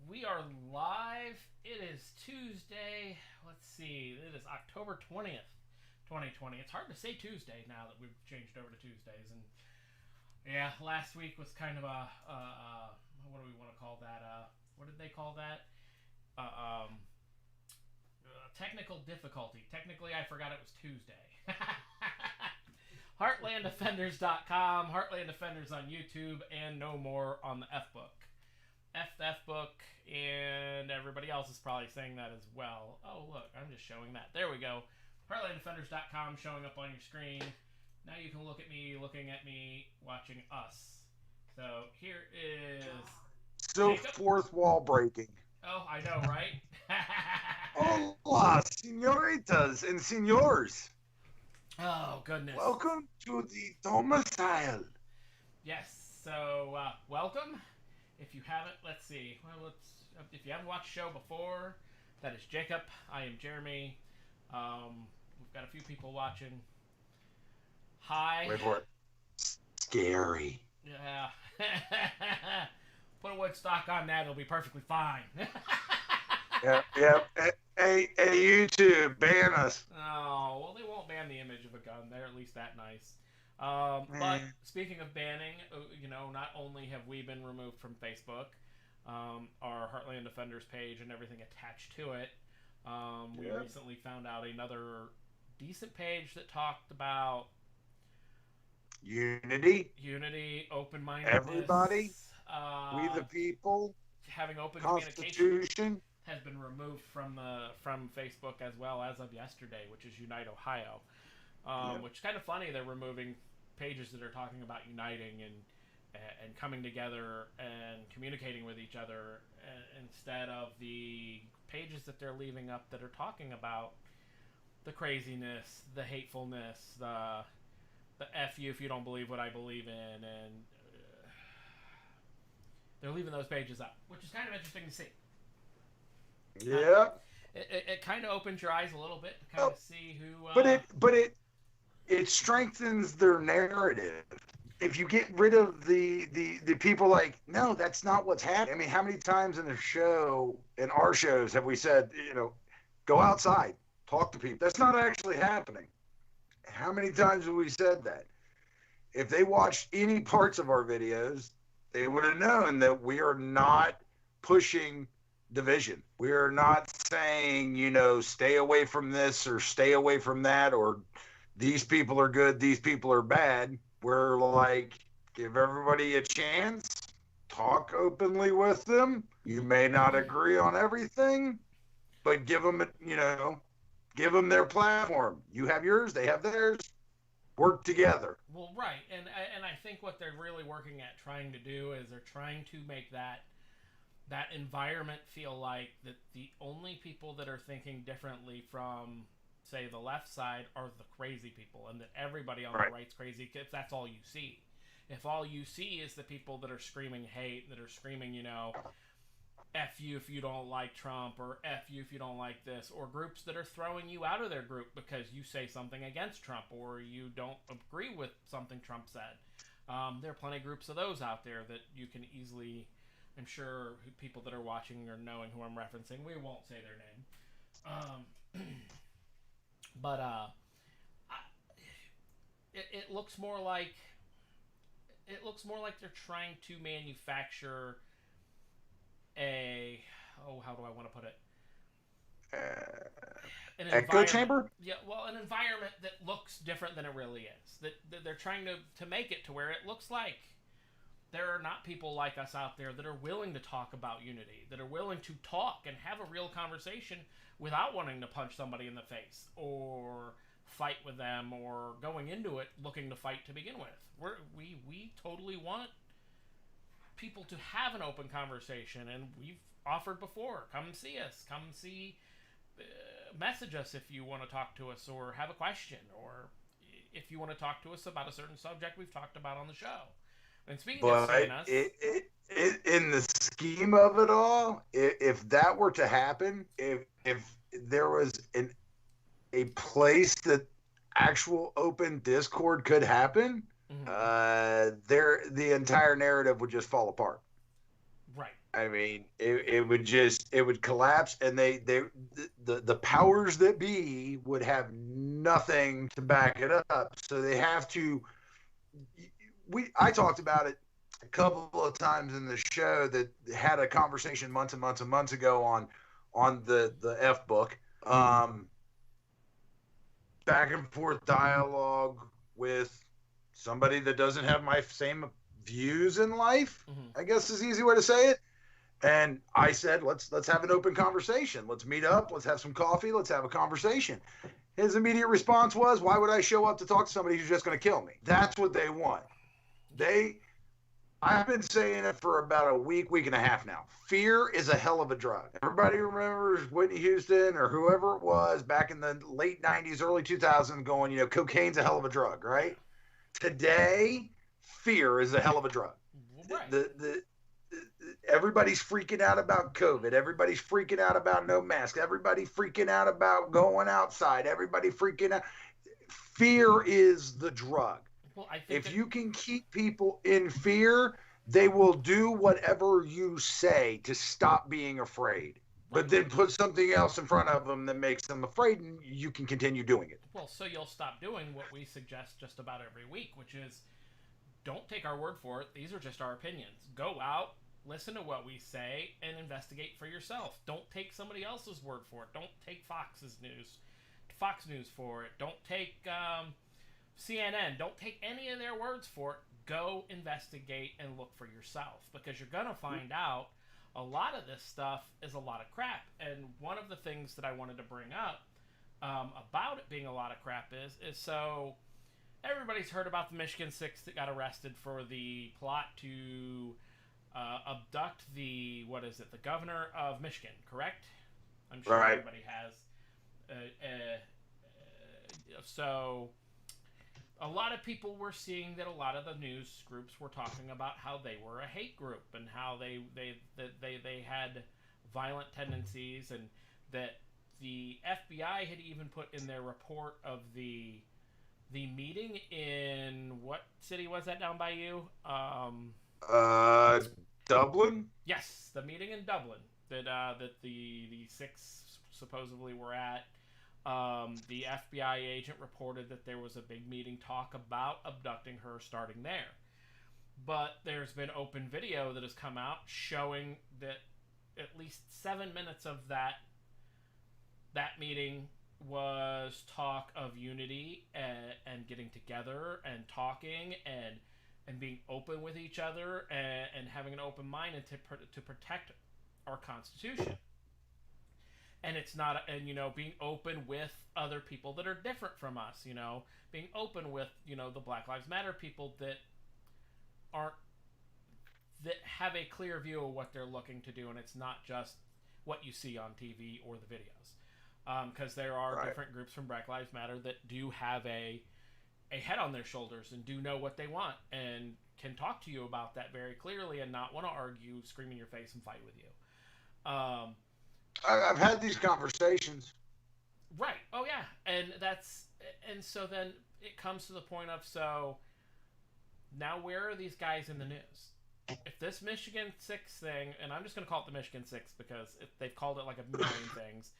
We are live. It is Tuesday. Let's see. It is October 20th, 2020. It's hard to say Tuesday now that we've changed over to Tuesdays. And yeah, last week was kind of a what do we want to call that? What did they call that? Uh, um, Technical difficulty. Technically, I forgot it was Tuesday. HeartlandDefenders.com, Heartland Defenders on YouTube, and no more on the F Book. F Book, and everybody else is probably saying that as well. Oh, look, I'm just showing that. There we go. HeartlandDefenders.com showing up on your screen. Now you can look at me, looking at me, watching us. So here is So Jacob. fourth wall breaking. Oh, I know, right? Hola, senoritas and senors. Oh, goodness. Welcome to the domicile. Yes, so welcome. If you haven't, let's see. Well, if you haven't watched the show before, that is Jacob. I am Jeremy. We've got a few people watching. Hi. Wait for it. Scary. Yeah. Put a Woodstock on that, it'll be perfectly fine. Yep. Hey, YouTube, ban us. Oh, well, they won't ban the image of a gun. They're at least that nice. But speaking of banning, not only have we been removed from Facebook, our Heartland Defenders page and everything attached to it, we recently found out another decent page that talked about unity, open-mindedness, everybody, we the people, having open Constitution communication has been removed from Facebook as well as of yesterday, which is Unite Ohio. Which is kind of funny. They're removing pages that are talking about uniting and coming together and communicating with each other instead of the pages that they're leaving up that are talking about the craziness, the hatefulness, the F you if you don't believe what I believe in, and they're leaving those pages up, which is kind of interesting to see. Yeah. It kind of opens your eyes a little bit to kind of see who. But it strengthens their narrative. If you get rid of the people like, no, that's not what's happening. I mean, how many times in our shows have we said, go outside, talk to people? That's not actually happening. How many times have we said that? If they watched any parts of our videos, they would have known that we are not pushing division. We are not saying, stay away from this or stay away from that, or these people are good, these people are bad. We're like, give everybody a chance, talk openly with them. You may not agree on everything, but give them their platform. You have yours, they have theirs. Work together. Well, right, and I think what they're really working at trying to do is they're trying to make that environment feel like that the only people that are thinking differently from, say, the left side are the crazy people, and that everybody on the right's crazy if that's all you see. If all you see is the people that are screaming hate, that are screaming, F you if you don't like Trump, or F you if you don't like this, or groups that are throwing you out of their group because you say something against Trump or you don't agree with something Trump said. There are plenty of groups of those out there that you can easily, I'm sure people that are watching or knowing who I'm referencing, we won't say their name. But it looks more like they're trying to manufacture how do I want to put it? An echo chamber? Yeah, well, an environment that looks different than it really is. That they're trying to make it to where it looks like there are not people like us out there that are willing to talk about unity, that are willing to talk and have a real conversation without wanting to punch somebody in the face or fight with them or going into it looking to fight to begin with. We totally want people to have an open conversation, and we've offered before, come see us, message us if you want to talk to us or have a question, or if you want to talk to us about a certain subject we've talked about on the show. And speaking of seeing us, in the scheme of it all, if that were to happen, if there was a place that actual open Discord could happen, the entire narrative would just fall apart. Right. I mean, it would collapse, and the powers that be would have nothing to back it up. So they have to. I talked about it a couple of times in the show that had a conversation months and months and months ago on the F book. Back and forth dialogue with somebody that doesn't have my same views in life. I guess is the easy way to say it. And I said, let's have an open conversation. Let's meet up. Let's have some coffee. Let's have a conversation. His immediate response was, why would I show up to talk to somebody who's just going to kill me? That's what they want. I've been saying it for about a week and a half now. Fear is a hell of a drug. Everybody remembers Whitney Houston or whoever it was back in the late 90s, early 2000s going, cocaine's a hell of a drug, right? Today, fear is a hell of a drug. Right. Everybody's freaking out about COVID. Everybody's freaking out about no mask. Everybody freaking out about going outside. Everybody freaking out. Fear is the drug. Well, I think if you can keep people in fear, they will do whatever you say to stop being afraid. But then put something else in front of them that makes them afraid, and you can continue doing it. Well, so you'll stop doing what we suggest just about every week, which is don't take our word for it. These are just our opinions. Go out, listen to what we say, and investigate for yourself. Don't take somebody else's word for it. Don't take Fox News for it. Don't take CNN. Don't take any of their words for it. Go investigate and look for yourself, because you're going to find out a lot of this stuff is a lot of crap. And one of the things that I wanted to bring up about it being a lot of crap is so everybody's heard about the Michigan Six that got arrested for the plot to abduct the governor of Michigan, correct? I'm sure everybody has. So a lot of people were seeing that a lot of the news groups were talking about how they were a hate group and how they had violent tendencies, and that the FBI had even put in their report of the meeting in what city was that down by you? Dublin? Yes, the meeting in Dublin that the six supposedly were at. The FBI agent reported that there was a big meeting talk about abducting her starting there. But there's been open video that has come out showing that at least 7 minutes of that meeting was talk of unity and getting together and talking and being open with each other and having an open mind and to protect our Constitution. And it's not, being open with other people that are different from us, being open with, the Black Lives Matter people that have a clear view of what they're looking to do, and it's not just what you see on TV or the videos. Because there are different groups from Black Lives Matter that do have a head on their shoulders and do know what they want and can talk to you about that very clearly and not want to argue, scream in your face, and fight with you. I've had these conversations. Right. Oh, yeah. And so then it comes to the point of, so now where are these guys in the news? If this Michigan 6 thing, and I'm just going to call it the Michigan 6 because they've called it like a million things.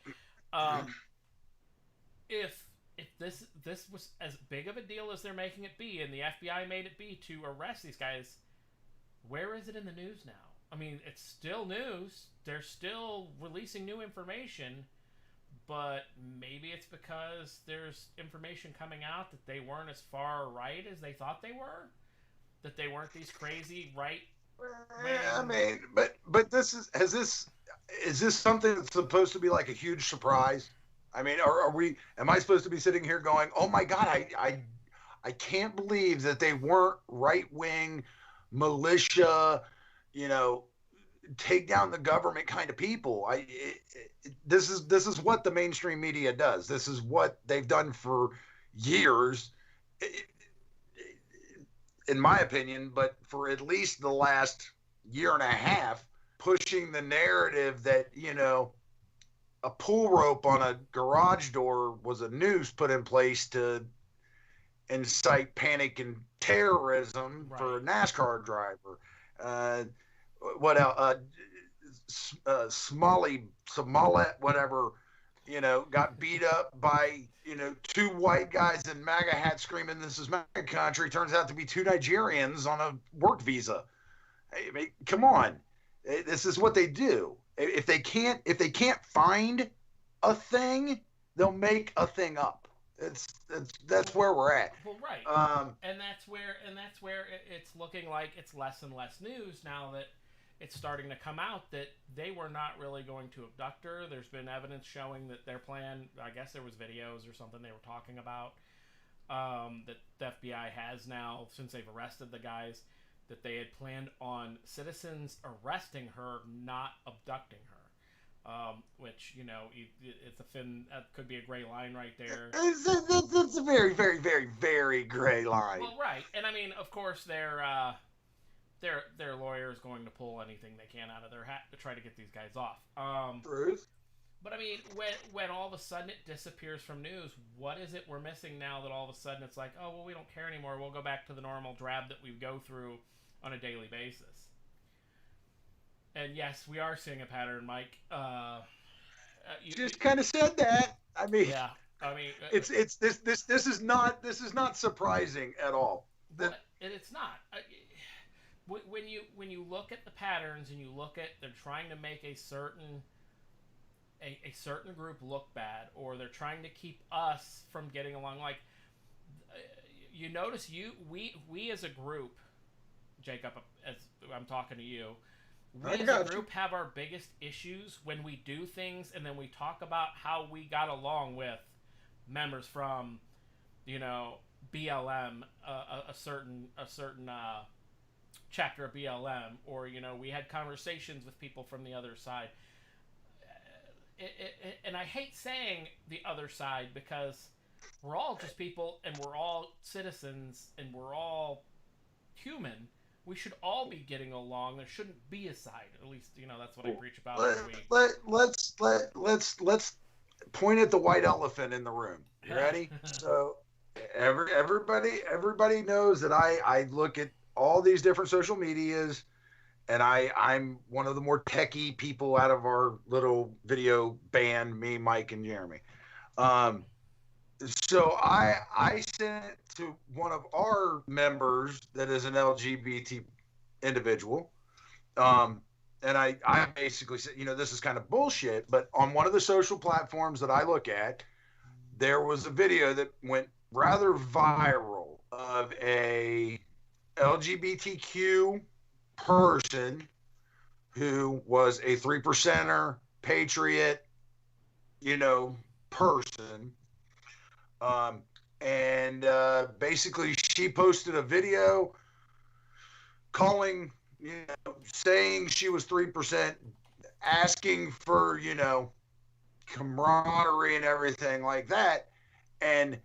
If this was as big of a deal as they're making it be, and the FBI made it be to arrest these guys, where is it in the news now? I mean, it's still news. They're still releasing new information, but maybe it's because there's information coming out that they weren't as far right as they thought they were, that they weren't these crazy right. I mean, but is this something that's supposed to be like a huge surprise? I mean, am I supposed to be sitting here going, oh my God, I can't believe that they weren't right-wing militia, take down the government kind of people. This is what the mainstream media does. This is what they've done for years, in my opinion, but for at least the last year and a half, pushing the narrative that, a pull rope on a garage door was a noose put in place to incite panic and terrorism for a NASCAR driver. what else? Smollett, whatever, got beat up by, two white guys in MAGA hats screaming, "This is MAGA country." Turns out to be two Nigerians on a work visa. I mean, come on. This is what they do. If they can't find a thing, they'll make a thing up. That's where we're at. Well, right, and that's where it's looking like it's less and less news now that it's starting to come out that they were not really going to abduct her. There's been evidence showing that their plan, I guess there was videos or something they were talking about, that the FBI has now, since they've arrested the guys, that they had planned on citizens arresting her, not abducting her. Which, it's a thin, that could be a gray line right there. It's a very, very, very, very gray line. Well, right. And I mean, of course, their lawyer is going to pull anything they can out of their hat to try to get these guys off. Truth. But I mean, when all of a sudden it disappears from news, what is it we're missing now that all of a sudden it's like, oh, well, we don't care anymore. We'll go back to the normal drab that we go through on a daily basis. And yes, we are seeing a pattern, Mike. You just kind of said that. I mean, yeah. I mean, this is not surprising at all. It's not. When you look at the patterns and you look at they're trying to make a certain group look bad, or they're trying to keep us from getting along. Like, you notice we as a group, Jacob, as I'm talking to you, we as a group have our biggest issues when we do things and then we talk about how we got along with members from, BLM, a certain chapter of BLM, or we had conversations with people from the other side. And I hate saying the other side because we're all just people and we're all citizens and we're all human. We should all be getting along. There shouldn't be a side. At least, that's what I preach about every week. Let's point at the white elephant in the room. You ready? So everybody knows that I look at all these different social medias, and I'm one of the more techie people out of our little video band, me, Mike, and Jeremy. So I sent it to one of our members that is an LGBT individual. And I basically said, this is kind of bullshit, but on one of the social platforms that I look at, there was a video that went rather viral of a LGBTQ person who was a 3%er, patriot, person. And basically she posted a video calling, saying she was 3%, asking for, camaraderie and everything like that. And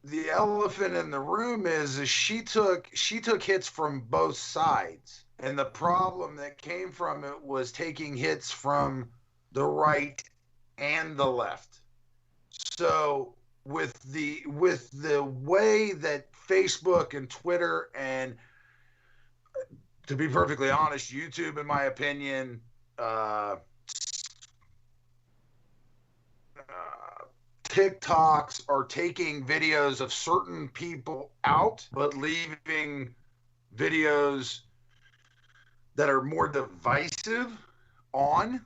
the elephant in the room is she took hits from both sides. And the problem that came from it was taking hits from the right and the left. So with the way that Facebook and Twitter and, to be perfectly honest, YouTube, in my opinion, TikToks are taking videos of certain people out, but leaving videos that are more divisive on,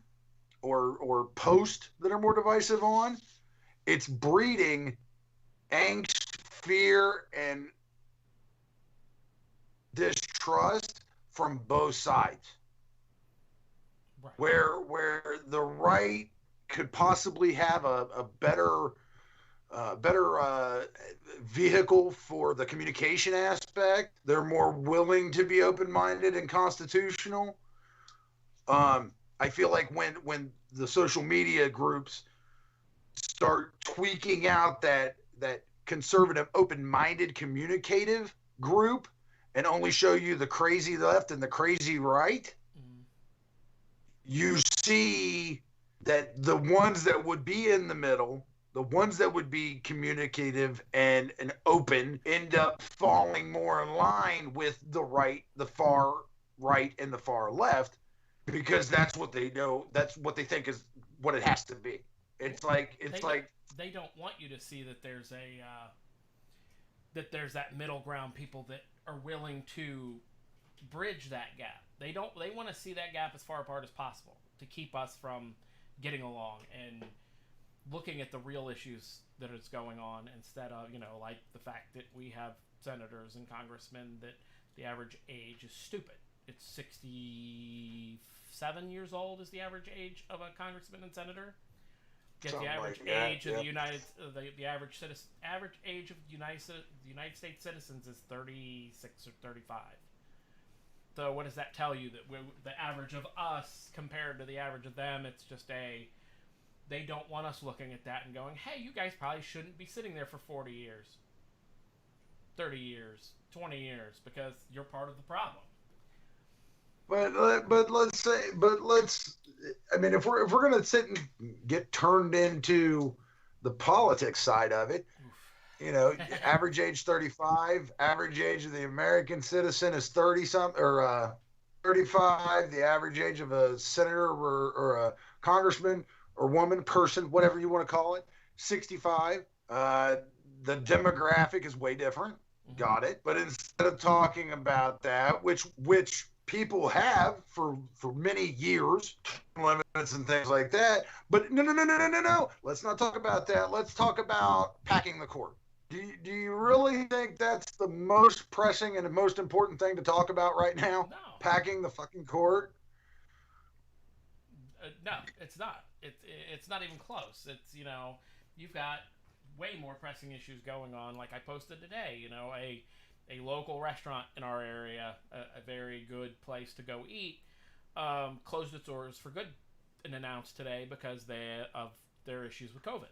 or posts that are more divisive on. It's breeding angst, fear, and distrust from both sides. Right. Where the right could possibly have a better vehicle for the communication aspect. They're more willing to be open-minded and constitutional. I feel like when the social media groups start tweaking out that conservative, open-minded, communicative group and only show you the crazy left and the crazy right, you see that the ones that would be in the middle, the ones that would be communicative and open, end up falling more in line with the far right and the far left, because that's what they know. That's what they think is what it has to be. It's like they don't want you to see that there's that middle ground, people that are willing to bridge that gap. They want to see that gap as far apart as possible to keep us from getting along and looking at the real issues that is going on, instead of, like the fact that we have senators and congressmen that the average age is stupid. It's 67 years old is the average age of a congressman and senator. Yet the average age of the average age of the United States citizens is 36 or 35. So what does that tell you? That the average of us compared to the average of them, it's just they don't want us looking at that and going, hey, you guys probably shouldn't be sitting there for 40 years, 30 years, 20 years, because you're part of the problem. But let's I mean, if we're gonna sit and get turned into the politics side of it, average age 35, average age of the American citizen is 30 something, or 35. The average age of a senator or a congressman or woman, person, whatever you want to call it, 65. The demographic is way different. Got it. But instead of talking about that, which people have for many years, limits and things like that. But no. Let's not talk about that. Let's talk about packing the court. Do you really think that's the most pressing and the most important thing to talk about right now? No. Packing the fucking court? No, it's not. It's not even close. It's, you've got way more pressing issues going on. Like I posted today, a local restaurant in our area, a very good place to go eat, closed its doors for good and announced today because of their issues with COVID.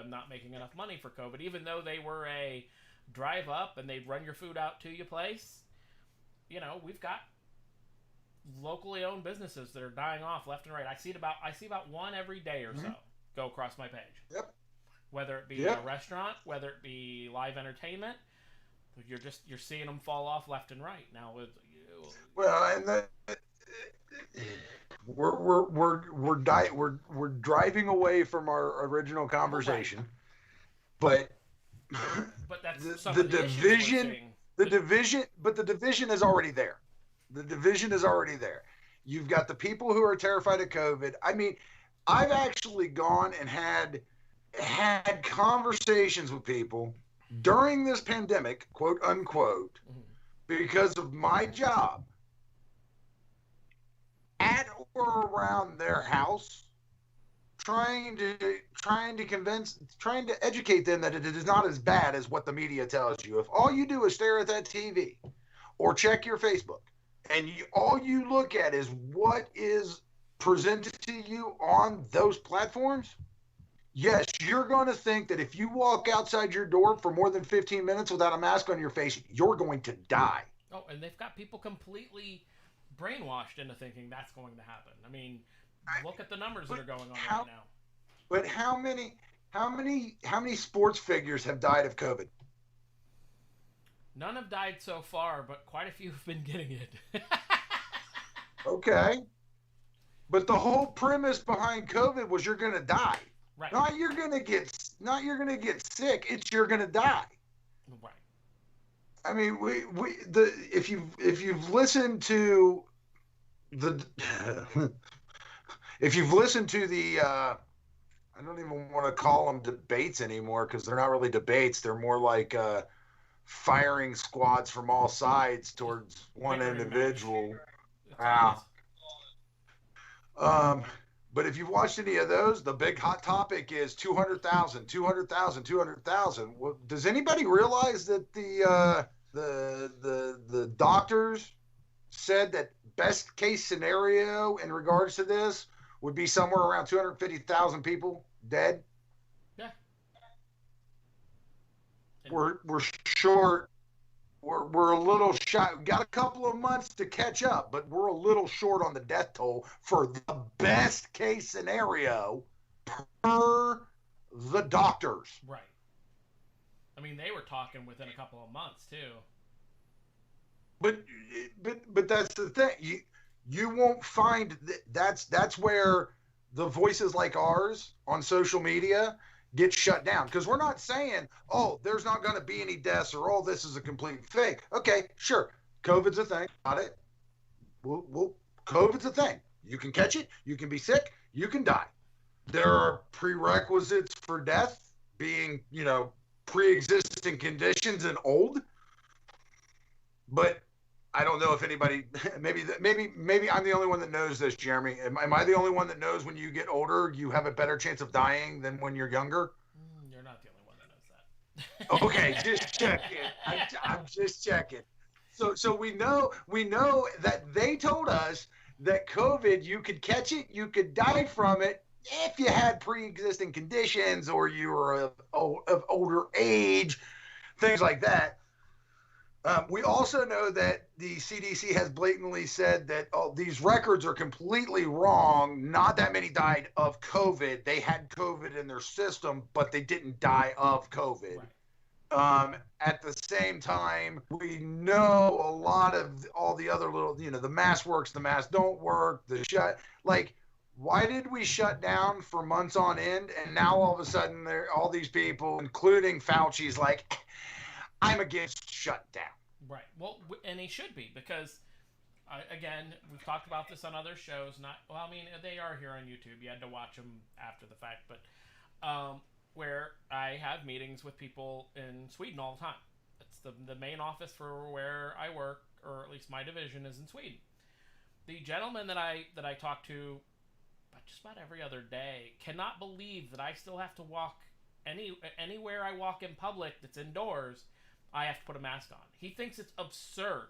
Not making enough money for COVID, even though they were a drive up and they'd run your food out to your place. We've got locally owned businesses that are dying off left and right. I see about one every day or so go across my page. Yep. Whether it be a restaurant, whether it be live entertainment, you're seeing them fall off left and right now. We're driving away from our original conversation, but that's the division. The division is already there. The division is already there. You've got the people who are terrified of COVID. I mean, I've actually gone and had conversations with people during this pandemic, quote unquote, because of my job, at or around their house, trying to educate them that it is not as bad as what the media tells you. If all you do is stare at that TV or check your Facebook, and all you look at is what is presented to you on those platforms, yes, you're going to think that if you walk outside your door for more than 15 minutes without a mask on your face, you're going to die. Oh, and they've got people completely brainwashed into thinking that's going to happen. I mean, look at the numbers that are going on right now. But how many sports figures have died of COVID? None have died so far, but quite a few have been getting it. Okay. But the whole premise behind COVID was you're going to die. Right. Not you're going to get sick, it's you're going to die. Right. I mean, if you've listened to the I don't even want to call them debates anymore, because they're not really debates. They're more like firing squads from all sides towards one individual. But if you've watched any of those, the big hot topic is 200,000. Well, does anybody realize that the doctors said that best case scenario in regards to this would be somewhere around 250,000 people dead? Yeah. We're short. We're a little shy. We've got a couple of months to catch up, but we're a little short on the death toll for the best case scenario per the doctors. Right. I mean, they were talking within a couple of months too. But but that's the thing. You won't find that's where the voices like ours on social media get shut down, because we're not saying, oh, there's not going to be any deaths, or oh, this is a complete fake. Okay, sure, COVID's a thing. Got it. Well, COVID's a thing. You can catch it. You can be sick. You can die. There are prerequisites for death, being, pre-existing conditions and old. But I don't know if anybody, maybe I'm the only one that knows this, Jeremy. Am I the only one that knows when you get older, you have a better chance of dying than when you're younger? You're not the only one that knows that. Okay, just checking. I'm just checking. So we know that they told us that COVID, you could catch it, you could die from it if you had pre-existing conditions or you were of older age, things like that. We also know that the CDC has blatantly said that these records are completely wrong. Not that many died of COVID. They had COVID in their system, but they didn't die of COVID. Right. At the same time, we know a lot of all the other little, the mask works, the mask don't work, why did we shut down for months on end? And now all of a sudden, all these people, including Fauci's like, I'm against shutdown. Right. Well, and he should be, because, again, we've talked about this on other shows. They are here on YouTube. You had to watch them after the fact. But where I have meetings with people in Sweden all the time. It's the main office for where I work, or at least my division, is in Sweden. The gentleman that I talk to just about every other day cannot believe that I still have to walk anywhere I walk in public that's indoors. I have to put a mask on. He thinks it's absurd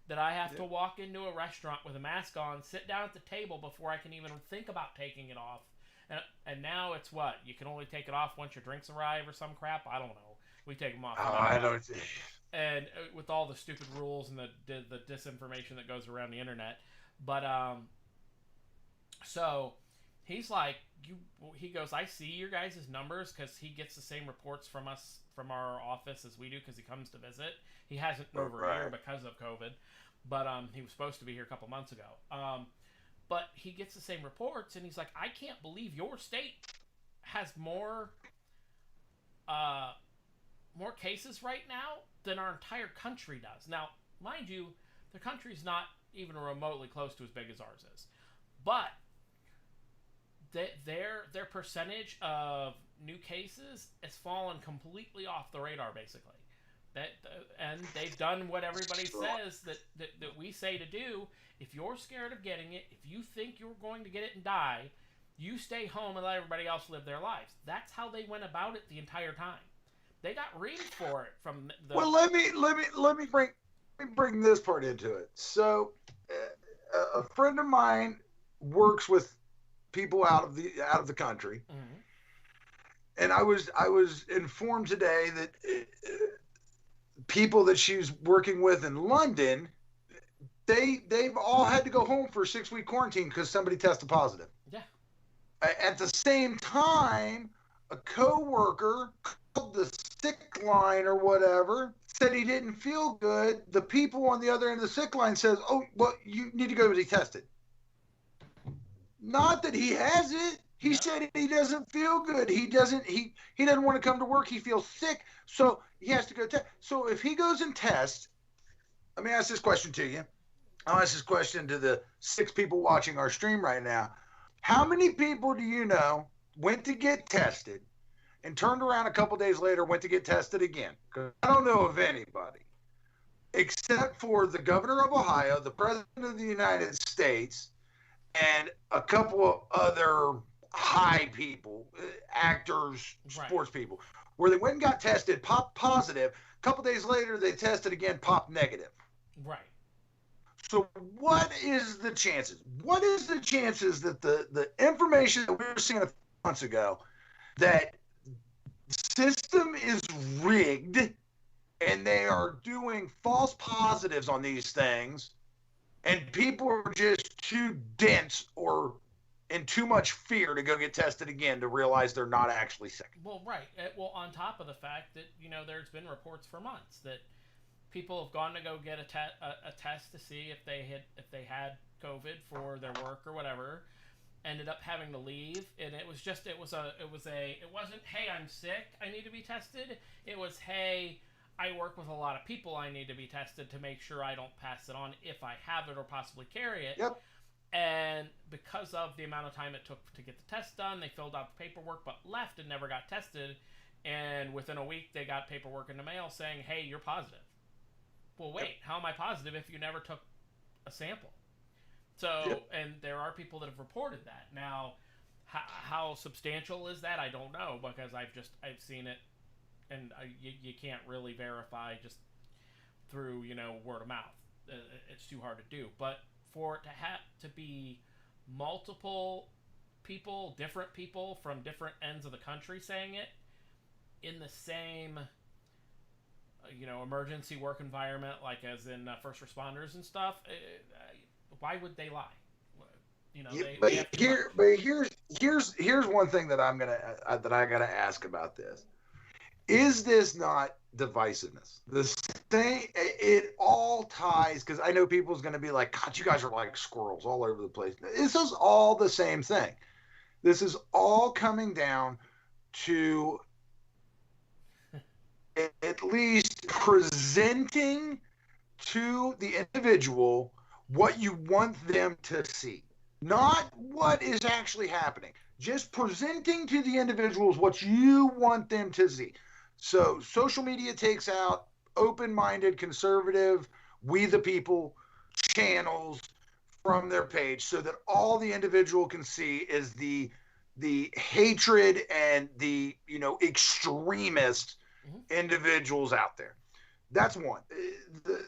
that I have to walk into a restaurant with a mask on, sit down at the table before I can even think about taking it off. And now it's what? You can only take it off once your drinks arrive or some crap? I don't know. We take them off. I don't. And with all the stupid rules and the disinformation that goes around the internet. But, so he's like, he goes, I see your guys' numbers, because he gets the same reports from us, from our office, as we do, because he comes to visit. He hasn't been over here because of COVID, but he was supposed to be here a couple months ago. But he gets the same reports, and he's like, I can't believe your state has more cases right now than our entire country does. Now, mind you, the country's not even remotely close to as big as ours is, but their percentage of new cases has fallen completely off the radar, basically. And they've done what everybody says that we say to do. If you're scared of getting it, if you think you're going to get it and die, you stay home and let everybody else live their lives. That's how they went about it the entire time. They got reamed for it from the. Well, let me bring this part into it. So, a friend of mine works with people out of the country, and I was informed today that people that she's working with in London, they've all had to go home for a 6-week quarantine because somebody tested positive. Yeah. At the same time, a coworker called the sick line or whatever, said he didn't feel good. The people on the other end of the sick line says, oh, well, you need to go be tested. Not that he has it. He said he doesn't feel good. He doesn't want to come to work. He feels sick. So he has to go test. So if he goes and tests, let me ask this question to you. I'll ask this question to the 6 people watching our stream right now. How many people do you know went to get tested and turned around a couple days later, went to get tested again? Because I don't know of anybody, except for the governor of Ohio, the president of the United States, and a couple of other high people, actors, sports people, where they went and got tested, popped positive. A couple days later, they tested again, popped negative. Right. So what is the chances? What is the chances that the information that we were seeing a few months ago, that system is rigged and they are doing false positives on these things, and people are just too dense or in too much fear to go get tested again to realize they're not actually sick? Well, right. Well, on top of the fact that, there's been reports for months that people have gone to go get a test to see if they had COVID for their work or whatever. Ended up having to leave, and it wasn't, hey, I'm sick, I need to be tested. It was, hey, I work with a lot of people, I need to be tested to make sure I don't pass it on if I have it or possibly carry it. Yep. And because of the amount of time it took to get the test done, they filled out the paperwork but left and never got tested. And within a week, they got paperwork in the mail saying, hey, you're positive. Well, wait, Yep. how am I positive if you never took a sample? So, Yep. and there are people that have reported that. Now, how substantial is that? I don't know, because I've seen it, and you can't really verify just through, word of mouth. It's too hard to do. But for it to have to be multiple people, different people from different ends of the country saying it in the same, emergency work environment, like as in first responders and stuff, why would they lie? Here's one thing that I gotta ask about this. Is this not divisiveness? This thing, it all ties, because I know people's going to be like, God, you guys are like squirrels all over the place. This is all the same thing. This is all coming down to at least presenting to the individual what you want them to see, not what is actually happening. Just presenting to the individuals what you want them to see. So social media takes out open-minded, conservative, we the people channels from their page so that all the individual can see is the hatred and the extremist individuals out there. That's one.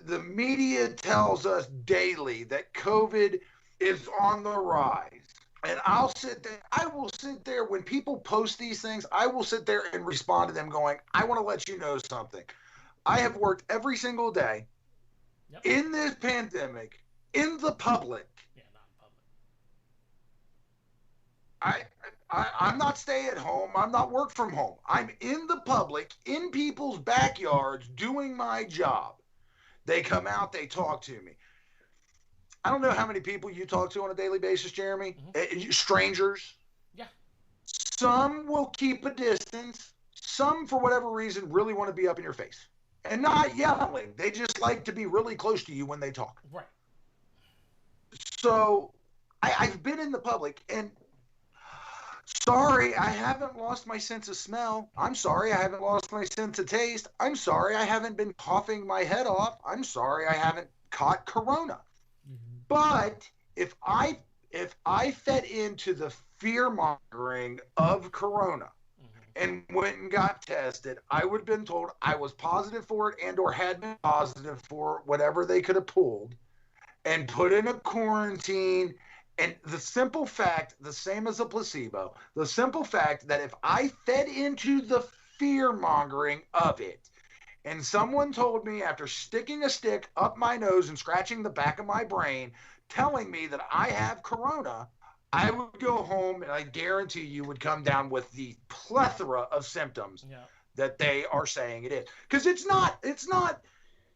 The media tells us daily that COVID is on the rise. And I will sit there when people post these things, I will sit there and respond to them going, I want to let you know something. I have worked every single day in this pandemic, in the public. Yeah, not in public. I'm not stay at home. I'm not work from home. I'm in the public, in people's backyards, doing my job. They come out, they talk to me. I don't know how many people you talk to on a daily basis, Jeremy. Strangers. Yeah. Some will keep a distance. Some, for whatever reason, really want to be up in your face. And not yelling. They just like to be really close to you when they talk. Right. So, I've been in the public, and sorry, I haven't lost my sense of smell. I'm sorry, I haven't lost my sense of taste. I'm sorry, I haven't been coughing my head off. I'm sorry, I haven't caught corona. But if I fed into the fear mongering of corona and went and got tested, I would have been told I was positive for it and or had been positive for whatever they could have pulled and put in a quarantine. And the simple fact, the same as a placebo, the simple fact that if I fed into the fear mongering of it, and someone told me after sticking a stick up my nose and scratching the back of my brain, telling me that I have corona, I would go home and I guarantee you would come down with the plethora of symptoms that they are saying it is. Because it's not,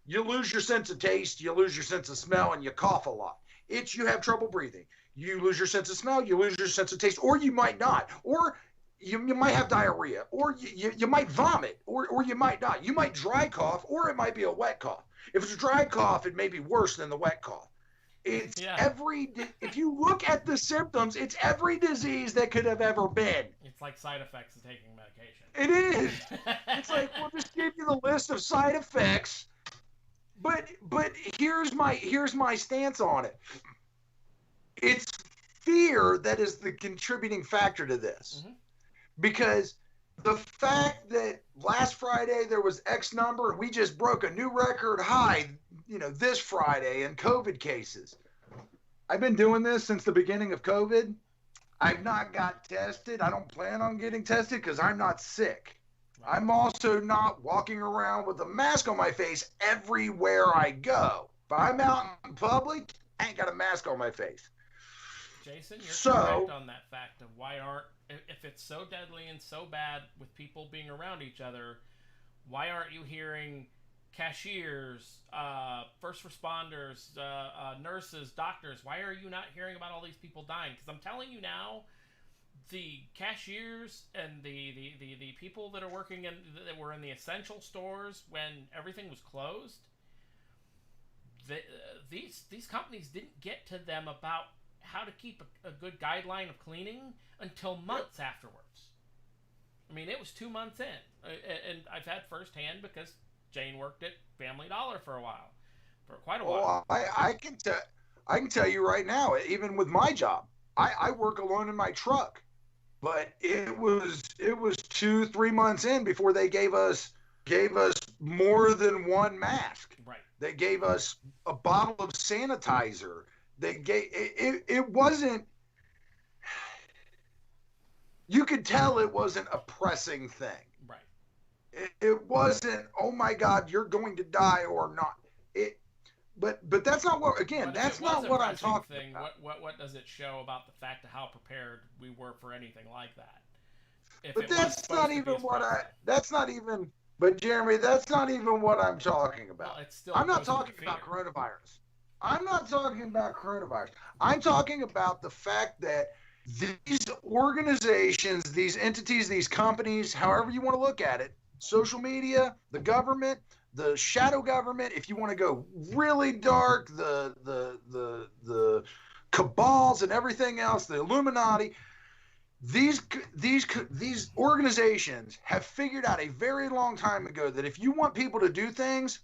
you lose your sense of taste, you lose your sense of smell, and you cough a lot. It's you have trouble breathing. You lose your sense of smell, you lose your sense of taste, or you might not. Or you might have diarrhea, or you might vomit, or you might not. You might dry cough, or it might be a wet cough. If it's a dry cough, it may be worse than the wet cough. It's if you look at the symptoms, it's every disease that could have ever been. It's like side effects of taking medication. It is. It's like, we'll just give you the list of side effects. But here's my stance on it. It's fear that is the contributing factor to this. Because the fact that last Friday there was X number and we just broke a new record high, this Friday in COVID cases. I've been doing this since the beginning of COVID. I've not got tested. I don't plan on getting tested because I'm not sick. I'm also not walking around with a mask on my face everywhere I go. If I'm out in public, I ain't got a mask on my face. Jason, you're correct on that fact of why aren't, if it's so deadly and so bad with people being around each other, why aren't you hearing cashiers, first responders, nurses, doctors. Why are you not hearing about all these people dying? Because I'm telling you now, the cashiers and the people that are working that were in the essential stores when everything was closed, these companies didn't get to them about how to keep a good guideline of cleaning until months afterwards. I mean, it was 2 months in, and I've had firsthand because Jane worked at Family Dollar for quite a while. I can tell you right now, even with my job, I work alone in my truck, but it was 2-3 months in before they gave us more than one mask. Right. They gave us a bottle of sanitizer. They gave it wasn't. You could tell it wasn't a pressing thing. Right. It wasn't, oh my God, you're going to die or not. But that's not what. Again, that's not what I'm talking about. What does it show about the fact of how prepared we were for anything like that? But that's not even what I. That's not even. But Jeremy, that's not even what I'm talking about. Well, it's still I'm not talking about coronavirus. I'm not talking about coronavirus. I'm talking about the fact that these organizations, these entities, these companies, however you want to look at it, social media, the government, the shadow government, if you want to go really dark, the cabals and everything else, the Illuminati, these organizations have figured out a very long time ago that if you want people to do things,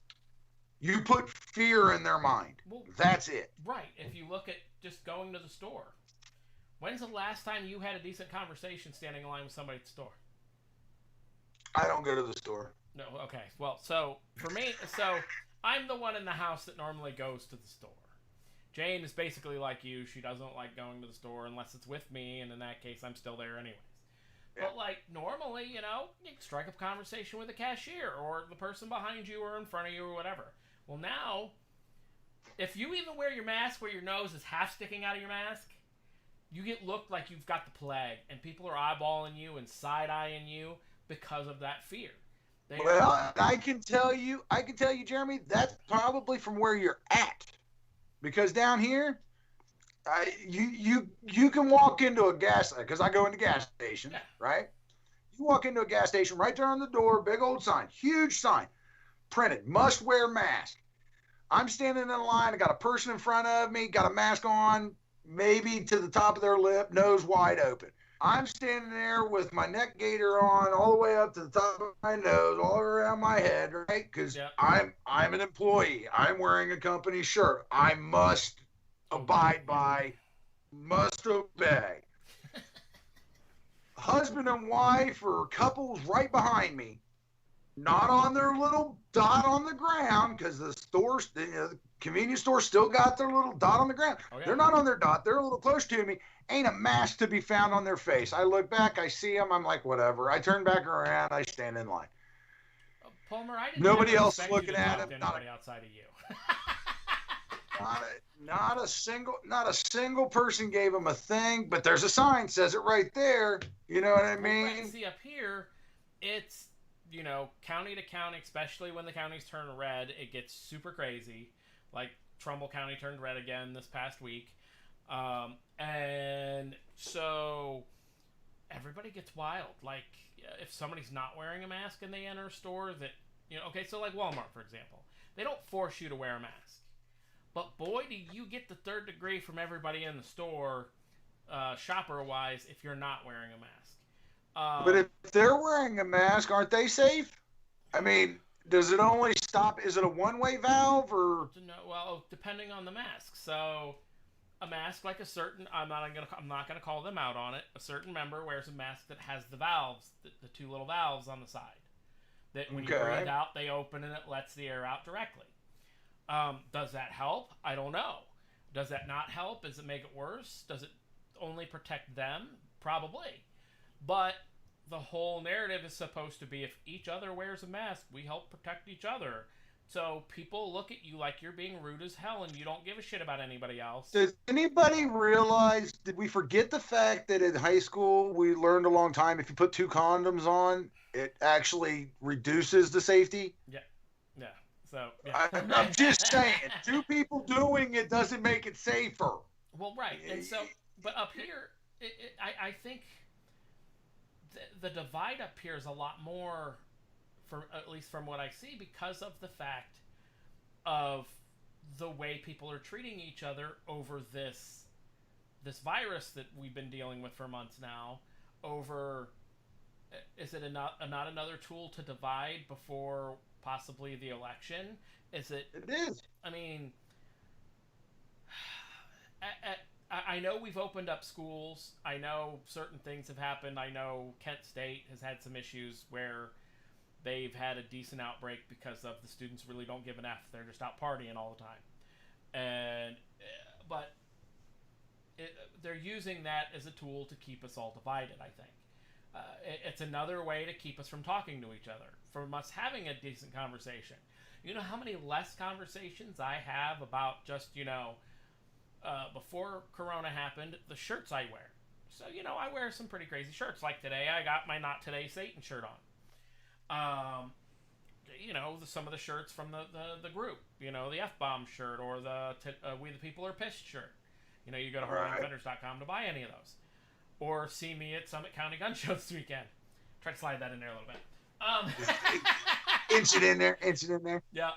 you put fear in their mind. Well, that's it. Right. If you look at just going to the store. When's the last time you had a decent conversation standing in line with somebody at the store? I don't go to the store. No, okay. Well, so for me, I'm the one in the house that normally goes to the store. Jane is basically like you. She doesn't like going to the store unless it's with me, and in that case, I'm still there anyways. Yeah. But like normally, you can strike up a conversation with a cashier or the person behind you or in front of you or whatever. Well, now, if you even wear your mask where your nose is half sticking out of your mask, you get looked like you've got the plague, and people are eyeballing you and side-eyeing you because of that fear. I can tell you, Jeremy, that's probably from where you're at, because down here, you can walk into a gas, because I go into gas stations, right? You walk into a gas station, right there on the door, big old sign, huge sign, printed, must wear mask. I'm standing in a line, I got a person in front of me, got a mask on, maybe to the top of their lip, nose wide open. I'm standing there with my neck gaiter on all the way up to the top of my nose, all around my head, right? Because I'm an employee. I'm wearing a company shirt. I must abide by, must obey. Husband and wife or couples right behind me, not on their little dot on the ground, because the stores, the convenience store still got their little dot on the ground. Oh, yeah. They're not on their dot. They're a little close to me. Ain't a mask to be found on their face. I look back. I see them. I'm like, whatever. I turn back around. I stand in line. Palmer, I didn't Nobody else looking at him. Nobody outside of you. not a single person gave him a thing. But there's a sign says it right there. You know what I mean? Well, see up here, it's county to county, especially when the counties turn red, it gets super crazy. Like Trumbull County turned red again this past week. And so everybody gets wild. Like if somebody's not wearing a mask and they enter a store that, okay, so like Walmart, for example, they don't force you to wear a mask, but boy, do you get the third degree from everybody in the store, shopper wise, if you're not wearing a mask. But if they're wearing a mask, aren't they safe? I mean, does it only stop? Is it a one-way valve or? No, well, depending on the mask. So a mask like a certain, I'm not gonna call them out on it. A certain member wears a mask that has the valves, the two little valves on the side. That when you breathe out, they open and it lets the air out directly. Does that help? I don't know. Does that not help? Does it make it worse? Does it only protect them? Probably. But the whole narrative is supposed to be if each other wears a mask, we help protect each other. So people look at you like you're being rude as hell and you don't give a shit about anybody else. Does anybody realize, did we forget the fact that in high school we learned a long time if you put 2 condoms on, it actually reduces the safety? Yeah. Yeah. So yeah. I'm just saying, two people doing it doesn't make it safer. Well, right, and so, but up here, I think the divide up here is a lot more, for at least from what I see, because of the fact of the way people are treating each other over this virus that we've been dealing with for months now. Over, is it not another tool to divide before possibly the election? Is it? It is. I mean, I know we've opened up schools. I know certain things have happened. I know Kent State has had some issues where they've had a decent outbreak because of the students really don't give an F. They're just out partying all the time. And but they're using that as a tool to keep us all divided, I think. It's another way to keep us from talking to each other, from us having a decent conversation. You know how many less conversations I have about just, before Corona happened, the shirts I wear. So, I wear some pretty crazy shirts. Like today, I got my Not Today Satan shirt on. Some of the shirts from the group. The F-Bomb shirt or the We the People Are Pissed shirt. You go to HeartlandDefenders.com to buy any of those. Or see me at Summit County Gun Show this weekend. Try to slide that in there a little bit. Inch it in there. Yeah.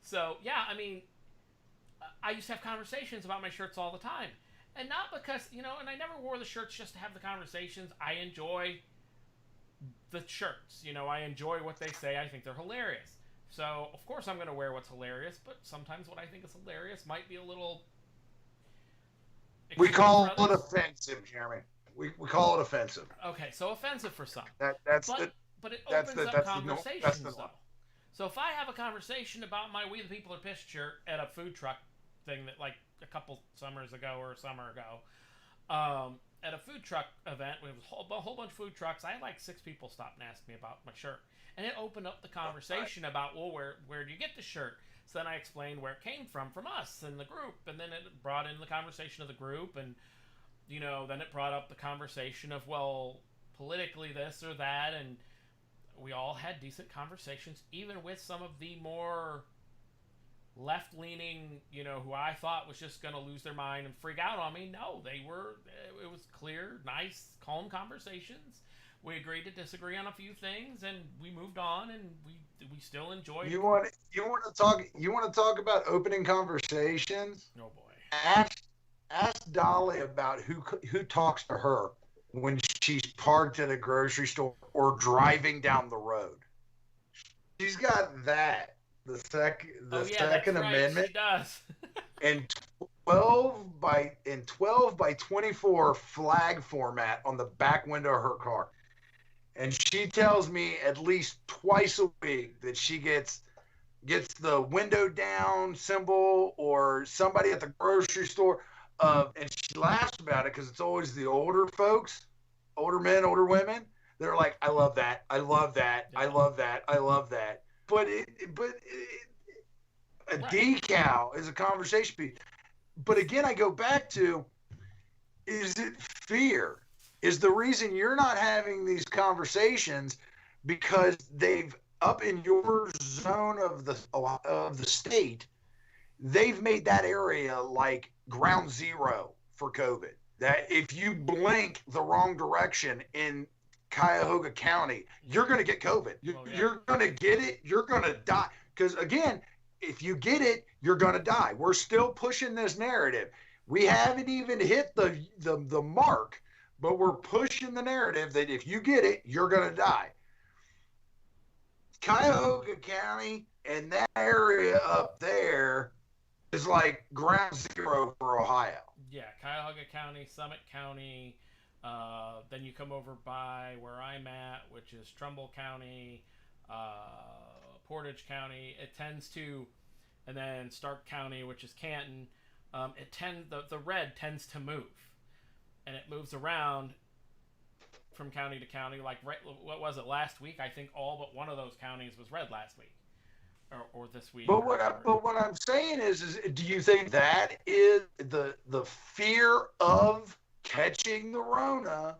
So, yeah, I mean, I used to have conversations about my shirts all the time. And not because, and I never wore the shirts just to have the conversations. I enjoy the shirts. I enjoy what they say. I think they're hilarious. So, of course, I'm going to wear what's hilarious, but sometimes what I think is hilarious might be a little... We call it offensive, Jeremy. We call it offensive. Okay, so offensive for some. But it opens up conversations, though. So if I have a conversation about my We the People Are Pissed shirt at a food truck thing that, like, a couple summers ago or a summer ago, at a food truck event, we have a whole bunch of food trucks. I had like 6 people stop and ask me about my shirt. And it opened up the conversation about, well, where do you get the shirt? So then I explained where it came from us and the group. And then it brought in the conversation of the group. And, then it brought up the conversation of, well, politically this or that. And we all had decent conversations, even with some of the more left-leaning, who I thought was just going to lose their mind and freak out on me. No, it was clear, nice, calm conversations. We agreed to disagree on a few things, and we moved on, and we still enjoyed. You want to talk about opening conversations? Oh boy. Ask Dolly about who talks to her when she's parked at a grocery store or driving down the road. She's got that. The Second Amendment. She does. and 12 by 24 flag format on the back window of her car. And she tells me at least twice a week that she gets the window down symbol or somebody at the grocery store. And she laughs about it because it's always the older folks, older men, older women. They're like, I love that. I love that. I love that. I love that. But a decal is a conversation piece. But again, I go back to, is it fear? Is the reason you're not having these conversations because they've, up in your zone of the state, they've made that area like ground zero for COVID. That if you blink the wrong direction in Cuyahoga County, you're going to get COVID. You're going to get it. You're going to die. Because again, if you get it, you're going to die. We're still pushing this narrative. We haven't even hit the mark, but we're pushing the narrative that if you get it, you're going to die. Cuyahoga County and that area up there is like ground zero for Ohio. Yeah, Cuyahoga County, Summit County. Then you come over by where I'm at, which is Trumbull County, Portage County. It tends to, and then Stark County, which is Canton. The red tends to move, and it moves around from county to county. Like, what was it last week? I think all but one of those counties was red last week, or this week. But what I'm saying is do you think that is the fear of catching the Rona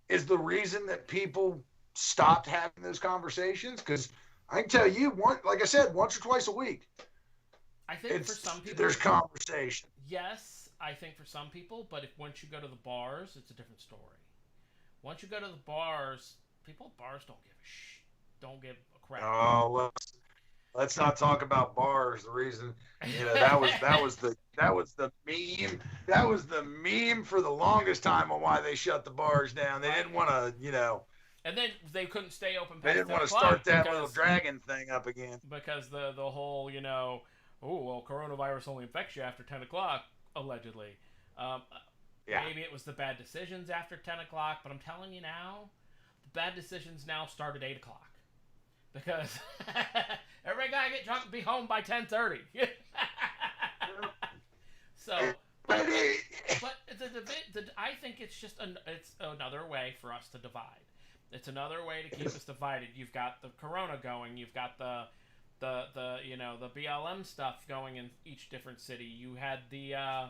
is the reason that people stopped having those conversations? Because I can tell you, like I said, once or twice a week. I think for some people, there's conversation. Yes, I think for some people, but once you go to the bars, it's a different story. Once you go to the bars, people at bars don't give a crap. Oh, let's not talk about bars. The reason, that was the meme. That was the meme for the longest time on why they shut the bars down. They didn't want to, And then they couldn't stay open past they didn't 10 want to o'clock start that little dragon thing up again. Because the whole, coronavirus only infects you after 10 o'clock, allegedly. Maybe it was the bad decisions after 10 o'clock, but I'm telling you now, the bad decisions now start at 8 o'clock. Because everybody got to get drunk and be home by 10:30. So, but I think it's just it's another way for us to divide. It's another way to keep us divided. You've got the corona going. You've got the BLM stuff going in each different city. You had the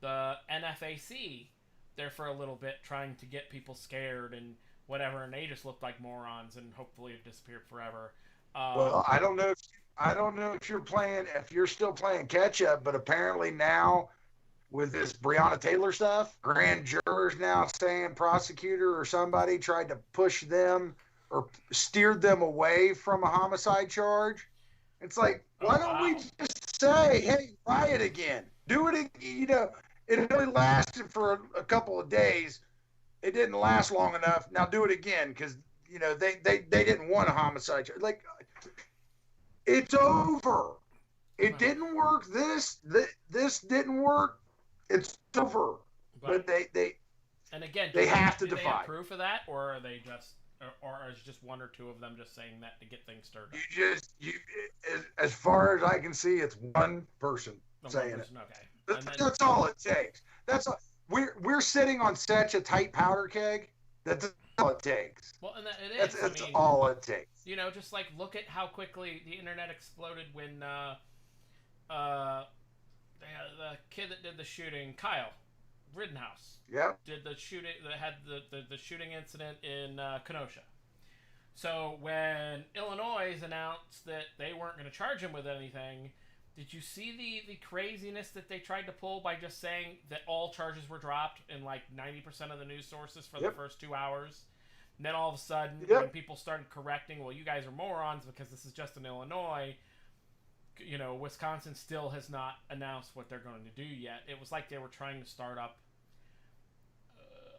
NFAC there for a little bit, trying to get people scared and whatever, and they just looked like morons, and hopefully have disappeared forever. Well, I don't know if you're still playing catch up, but apparently now with this Breonna Taylor stuff, grand jurors now saying prosecutor or somebody tried to push them or steered them away from a homicide charge. It's like, why don't we just say, hey, riot again? Do it, it only lasted for a couple of days. It didn't last long enough. Now do it again, because, they didn't want a homicide charge. Like, it's over. It didn't work. This didn't work. It's over. But they and again, they have to divide. They have proof of that, or are they just, or is just one or two of them just saying that to get things stirred up? As far as I can see, it's one person saying it. Okay. That's all it takes. That's all. We're sitting on such a tight powder keg. That's all it takes. Well, and it is. That's all it takes. Just like look at how quickly the internet exploded when the kid that did the shooting, Kyle Rittenhouse, did the shooting that had the shooting incident in Kenosha. So when Illinois announced that they weren't going to charge him with anything, did you see the craziness that they tried to pull by just saying that all charges were dropped in like 90% of the news sources for the first 2 hours? And then all of a sudden, when people started correcting, well, you guys are morons because this is just in Illinois, Wisconsin still has not announced what they're going to do yet. It was like they were trying to start up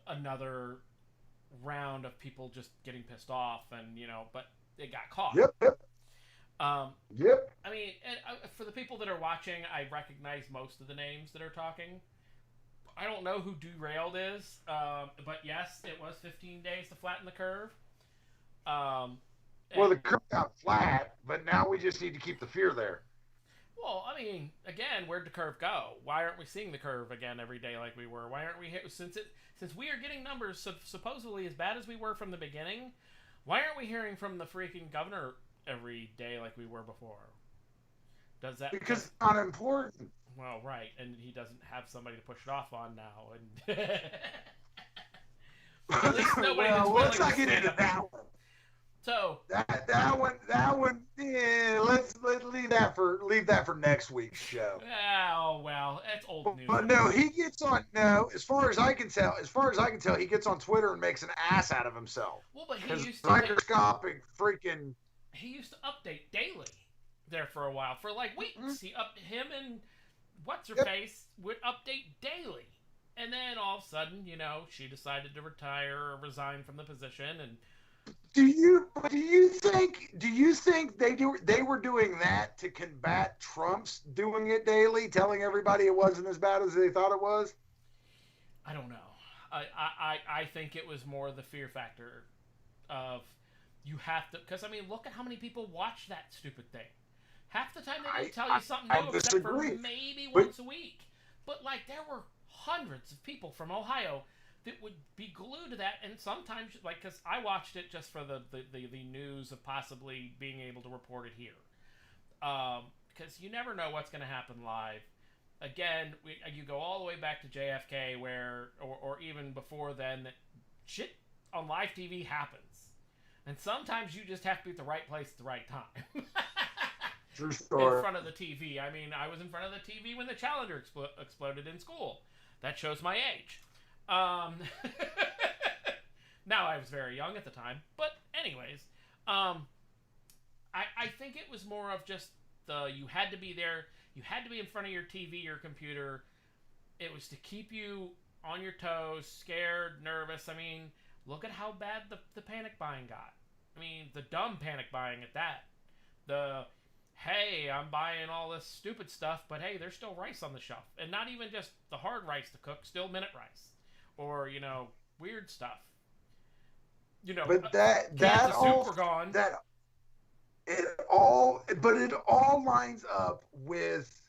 another round of people just getting pissed off, and, but they got caught. I mean, for the people that are watching, I recognize most of the names that are talking. I don't know who Derailed is, but yes, it was 15 days to flatten the curve. Well, the curve got flat, but now we just need to keep the fear there. Well, I mean, again, where'd the curve go? Why aren't we seeing the curve again every day like we were? Why aren't we since we are getting numbers supposedly as bad as we were from the beginning? Why aren't we hearing from the freaking governor every day like we were before? Because it's not important. Well, right, and he doesn't have somebody to push it off on now, and at least nobody let's not get into that one. So that one. Yeah, let's leave that for next week's show. Oh well, that's old news. But no, he gets on. No, as far as I can tell, he gets on Twitter and makes an ass out of himself. Well, but he used to microscopic freaking. He used to update daily there for a while, for like weeks. Mm-hmm. Him and what's her face would update daily, and then all of a sudden, she decided to retire or resign from the position. And do you think they were doing that to combat Trump's doing it daily, telling everybody it wasn't as bad as they thought it was? I don't know. I think it was more the fear factor of you have to, because I mean, look at how many people watch that stupid thing. Half the time they didn't tell you something new except for maybe once a week. But like there were hundreds of people from Ohio that would be glued to that, and sometimes, like, because I watched it just for the news of possibly being able to report it here. Because you never know what's going to happen live. Again, you go all the way back to JFK, where, or even before then, shit on live TV happens. And sometimes you just have to be at the right place at the right time. True In story. front of the TV. I mean, I was in front of the TV when the Challenger exploded in school. That shows my age. Now, I was very young at the time. But anyways, I think it was more of just you had to be there. You had to be in front of your TV, your computer. It was to keep you on your toes, scared, nervous. I mean, look at how bad the panic buying got. I mean, the dumb panic buying at that. The, hey, I'm buying all this stupid stuff, but hey, there's still rice on the shelf. And not even just the hard rice to cook, still minute rice. Or, weird stuff. But cans of soup were gone. It all lines up with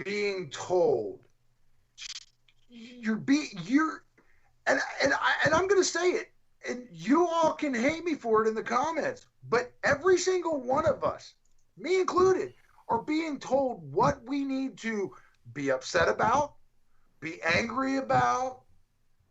being told and I'm going to say it, and you all can hate me for it in the comments, but every single one of us, me included, are being told what we need to be upset about, be angry about,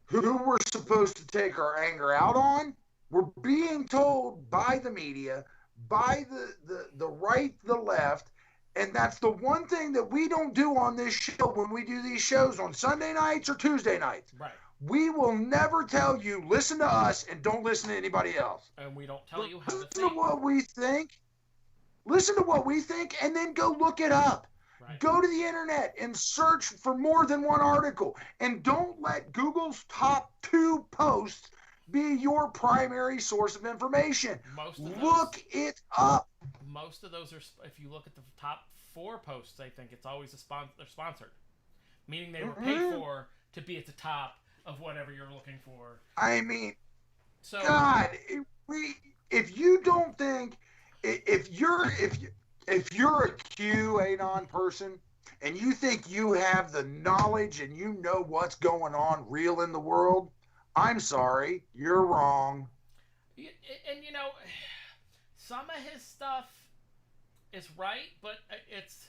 who we're supposed to take our anger out on. We're being told by the media, by the right, the left, and that's the one thing that we don't do on this show when we do these shows on Sunday nights or Tuesday nights. Right. We will never tell you, listen to us and don't listen to anybody else. And we don't tell you how to think. Listen to what we think. Listen to what we think, and then go look it up. Right. Go to the internet and search for more than one article. And don't let Google's top 2 posts be your primary source of information. Look it up. Most of those are, if you look at the top 4 posts, I think it's always they're sponsored, meaning they were paid for to be at the top of whatever you're looking for. I mean, so God, if you don't think, if you're a QAnon person and you think you have the knowledge and you know what's going on real in the world, I'm sorry, you're wrong. And some of his stuff is right, but it's,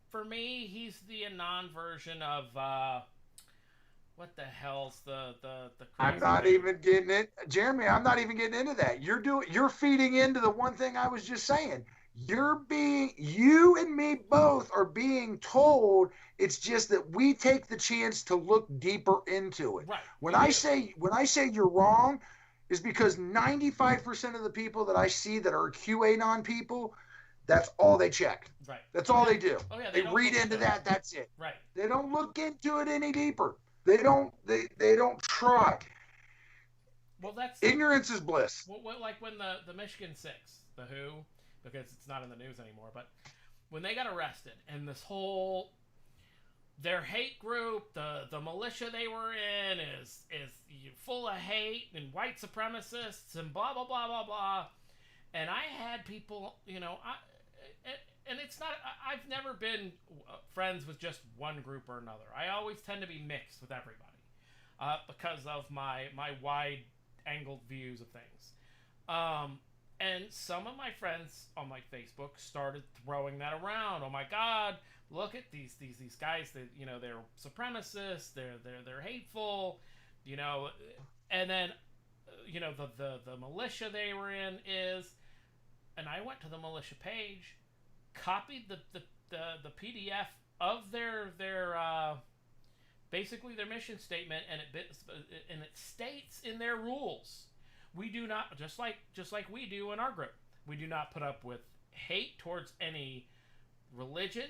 for me, he's the Anon version of what the hell's the I'm not even getting it, Jeremy. I'm not even getting into that. You're feeding into the one thing I was just saying. You and me both are being told. It's just that we take the chance to look deeper into it. Right. When I say you're wrong, is because 95% of the people that I see that are QAnon people, that's all they check. Right. That's all they do. Oh, yeah, they read into that. That's it. Right. They don't look into it any deeper. They don't try. Well, that's ignorance is bliss. Well, like when the Michigan Six, the Who, because it's not in the news anymore, but when they got arrested and this whole their hate group, the militia they were in is full of hate and white supremacists and blah blah blah blah blah, and I had people, and it's not, I've never been friends with just one group or another. I always tend to be mixed with everybody because of my wide-angled views of things. And some of my friends on my Facebook started throwing that around. Oh my God, look at these guys that, they're supremacists, they're hateful, and then, the militia they were in is, and I went to the militia page, copied the PDF of their basically their mission statement, and it states in their rules, we do not, just like we do in our group, we do not put up with hate towards any religion,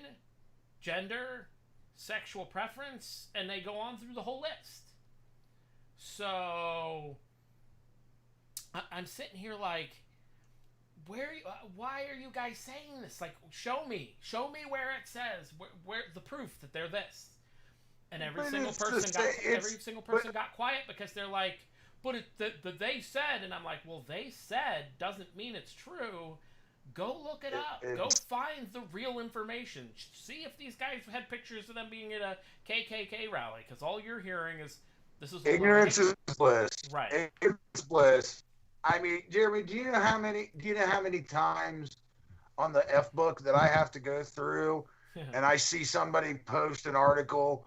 gender, sexual preference, and they go on through the whole list. So I'm sitting here like, why are you guys saying this? Like, show me where it says where the proof that they're this. And every single person got quiet because they're like, but they said, and I'm like, well, they said doesn't mean it's true. Go look it up. Go find the real information. See if these guys had pictures of them being at a KKK rally, because all you're hearing is this is ignorance is bliss. Right. Ignorance is bliss. I mean, Jeremy, do you know how many times on the F book that I have to go through and I see somebody post an article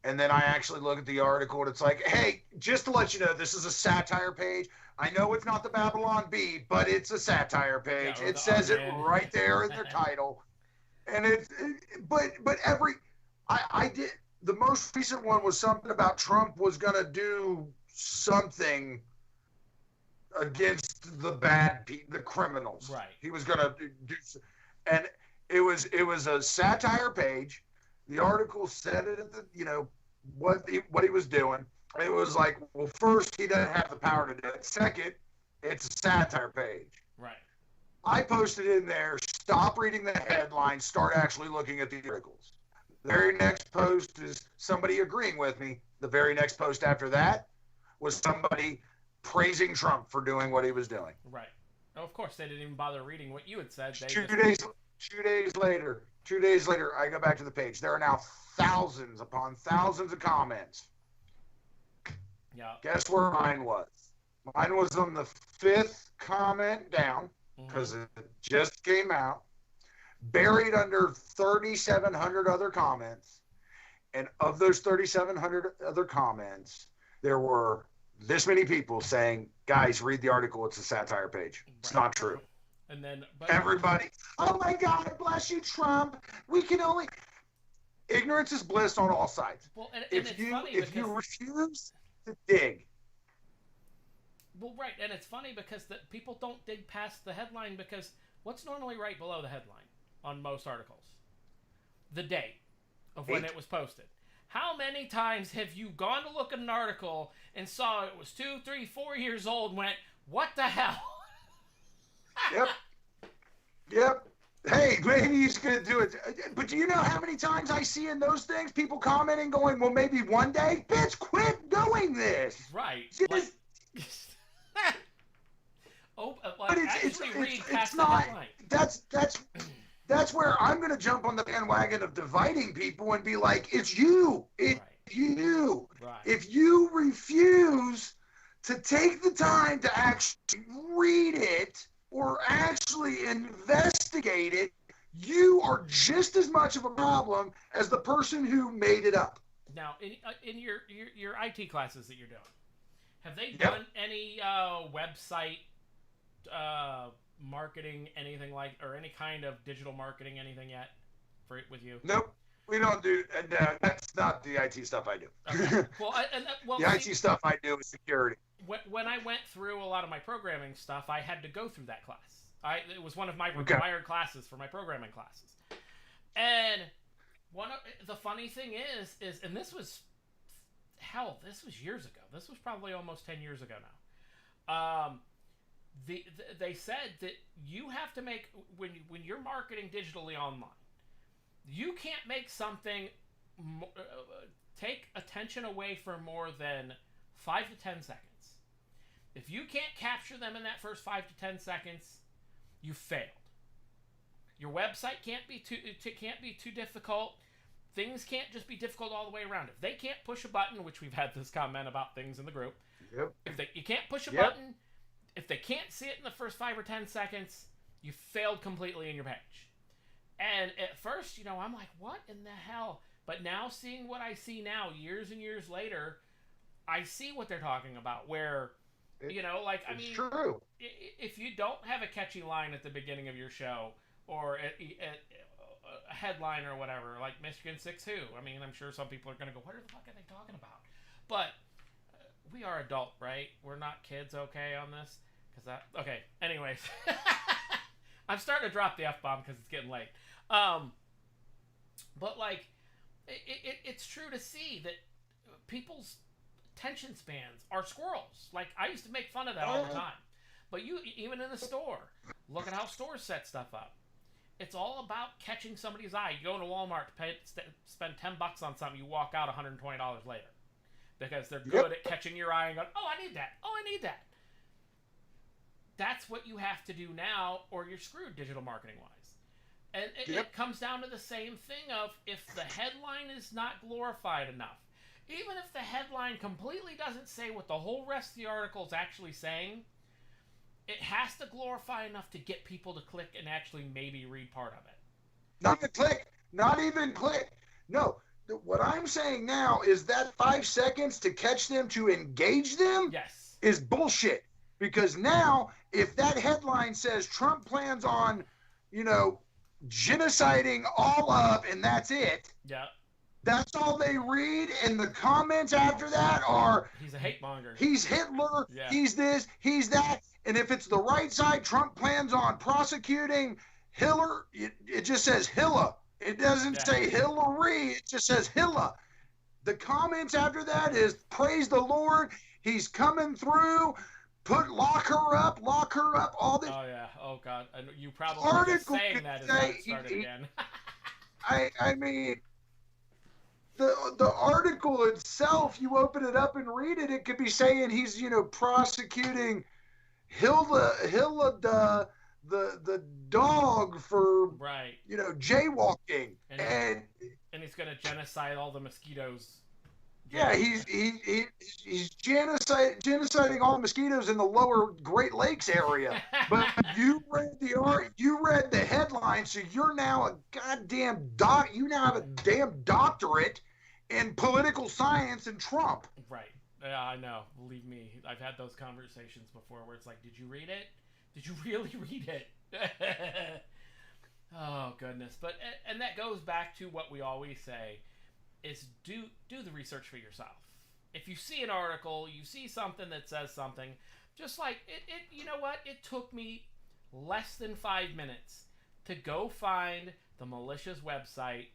and then I actually look at the article and it's like, hey, just to let you know, this is a satire page. I know it's not the Babylon Bee, but it's a satire page. Yeah, or It the says it Argan. right there in their title. And but I did, the most recent one was something about Trump was going to do something against the criminals. Right. He was going to do, and it was a satire page. The article said it at the, what he was doing. It was like, well, first, he doesn't have the power to do it. Second, it's a satire page. Right. I posted in there, stop reading the headlines, start actually looking at the articles. The very next post is somebody agreeing with me. The very next post after that was somebody praising Trump for doing what he was doing. Right. Oh, of course, they didn't even bother reading what you had said. Two days later, I go back to the page. There are now thousands upon thousands of comments. Yeah. Guess where mine was? Mine was on the 5th comment down, because it just came out, buried under 3,700 other comments. And of those 3,700 other comments, there were this many people saying, guys, read the article. It's a satire page. It's not true. And then everybody, oh my God, bless you, Trump. We can only... Ignorance is bliss on all sides. Well, and if you refuse to dig. Well, right, and it's funny because people don't dig past the headline, because what's normally right below the headline on most articles? The date of when it was posted. How many times have you gone to look at an article and saw it was 2, 3, 4 years old and went, what the hell? Yep. Hey, maybe he's going to do it. But do you know how many times I see in those things people commenting going, well, maybe one day? Bitch, quit doing this. Right. Just... but it's not. That's where I'm going to jump on the bandwagon of dividing people and be like, it's you. It's you. Right. If you refuse to take the time to actually read it or actually investigate it, you are just as much of a problem as the person who made it up. Now, in your IT classes that you're doing, have they done any website marketing, anything like, or any kind of digital marketing, anything yet with you? Nope. We don't do. No, that's not the IT stuff I do. Okay. The IT stuff I do is security. When I went through a lot of my programming stuff, I had to go through that class. It was one of my required classes for my programming classes. And the funny thing is, and this was years ago. This was probably almost 10 years ago now. They said that you have to make, when you're marketing digitally online, you can't make something take attention away for more than 5 to 10 seconds. If you can't capture them in that first 5 to 10 seconds, you failed. Your website can't be too difficult. Things can't just be difficult all the way around. If they can't push a button, which we've had this comment about things in the group. Yep. If you can't push a button, if they can't see it in the first 5 or 10 seconds, you failed completely in your page. And at first, I'm like, what in the hell? But now, seeing what I see now, years and years later, I see what they're talking about. Where, it's true. If you don't have a catchy line at the beginning of your show, or a headline or whatever, like Michigan 6 who, I'm sure some people are going to go, what the fuck are they talking about? But we are adult, right? We're not kids, okay, on this? Okay, anyways. I'm starting to drop the F-bomb because it's getting late. But, it's true to see that people's attention spans are squirrels. Like, I used to make fun of that all the time. But even in the store, look at how stores set stuff up. It's all about catching somebody's eye. You go into Walmart to spend $10 on something, you walk out $120 later. Because they're good at catching your eye and going, oh, I need that. Oh, I need that. That's what you have to do now, or you're screwed digital marketing-wise. And it comes down to the same thing of, if the headline is not glorified enough, even if the headline completely doesn't say what the whole rest of the article is actually saying, it has to glorify enough to get people to click and actually maybe read part of it. Not even click. No, what I'm saying now is that 5 seconds to catch them, to engage them, Yes. is bullshit. Because now, if that headline says Trump plans on, genociding all up and that's it, Yeah. that's all they read, and the comments after that are, he's a hate monger. He's Hitler, yeah. He's this, he's that. And if it's the right side, Trump plans on prosecuting Hillary, it just says Hilla. It doesn't say Hillary, it just says Hilla. The comments after that is, praise the Lord, he's coming through, lock her up, all this. Oh, yeah. Oh, God. You probably just saying that is how it started again. I mean, the article itself, you open it up and read it, it could be saying he's, prosecuting Hilda, the dog for, right, jaywalking, and he's gonna genocide all the mosquitoes. Yeah, he's genociding all the mosquitoes in the lower Great Lakes area. But you read the headline, so you're now a goddamn you now have a damn doctorate in political science and Trump. Right. Yeah, I know. Believe me, I've had those conversations before where it's like, did you read it? Did you really read it? Oh, goodness. But, and that goes back to what we always say, is do the research for yourself. If you see an article, you see something that says something, just like, you know what? It took me less than 5 minutes to go find the malicious website